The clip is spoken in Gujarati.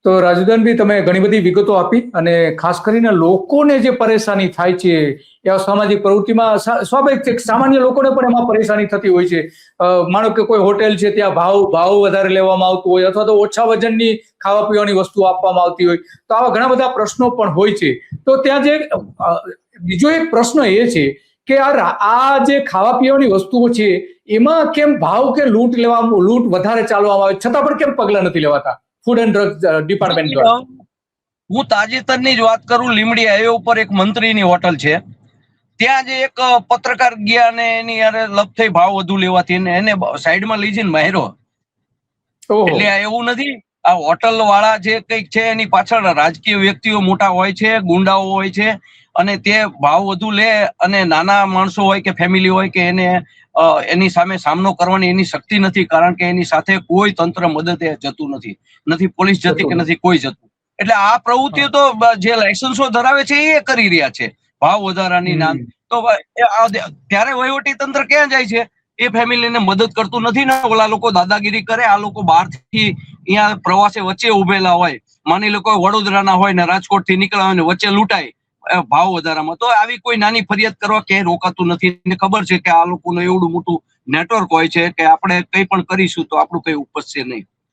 તો રાજુદાનભાઈ, તમે ઘણી બધી વિગતો આપી અને ખાસ કરીને લોકોને જે પરેશાની થાય છે એ સામાજિક પ્રવૃત્તિમાં સ્વાભાવિક છે, સામાન્ય લોકોને પણ એમાં પરેશાની થતી હોય છે. માનો કે કોઈ હોટેલ છે, ત્યાં ભાવ વધારે લેવામાં આવતો હોય અથવા તો ઓછા વજનની ખાવા પીવાની વસ્તુ આપવામાં આવતી હોય, તો આવા ઘણા બધા પ્રશ્નો પણ હોય છે. તો ત્યાં જે બીજો એક પ્રશ્ન એ છે કે આ જે ખાવા પીવાની વસ્તુઓ છે એમાં કેમ ભાવ કે લૂંટ વધારે ચાલવામાં આવે છતાં પણ કેમ પગલા નથી લેવાતા ફૂડ એન્ડ ડ્રગ ડિપાર્ટમેન્ટ દ્વારા? હું તાજેતરની જ વાત કરું, લીમડી હાઈવે ઉપર એક મંત્રીની હોટલ છે, ત્યાં જે એક પત્રકાર ગયા ને એની યારે લપ થઈ ભાવ વધુ લેવાથી એને સાઈડમાં લઈ જઈને માર્યો. એટલે એવું નથી, આ હોટલ વાળા જે કઈક છે એની પાછળ રાજકીય વ્યક્તિઓ મોટા હોય છે, ગુંડાઓ હોય છે, અને તે ભાવ વધુ લે અને નાના માણસો હોય કે ફેમિલી હોય કે એને એની સામે સામનો કરવાની એની શક્તિ નથી, કારણ કે એની સાથે કોઈ તંત્ર મદદ જતું નથી પોલીસ જતી કે નથી કોઈ જતું. એટલે આ પ્રવૃત્તિઓ તો જે લાયસન્સો ધરાવે છે એ કરી રહ્યા છે ભાવ વધારાની નામ. તો ત્યારે વહીવટી તંત્ર ક્યાં જાય છે? એ ફેમિલીને મદદ કરતું નથી ને. ઓલા લોકો દાદાગીરી કરે, આ લોકો બહારથી અહીંયા પ્રવાસે વચ્ચે ઉભેલા હોય, માની લો કોઈ વડોદરાના હોય ને રાજકોટ થી નીકળ્યા હોય ને વચ્ચે લૂંટાય ભાવ વધારામાં, તો આવી કોઈ નાની ફરિયાદ કરવા ક્યાંય રોકાતું નથી. એને ખબર છે કે આ લોકોનું એવડું મોટું નેટવર્ક હોય છે કે આપણે કઈ પણ કરીશું તો આપણું કઈ ઉપજશે નહીં.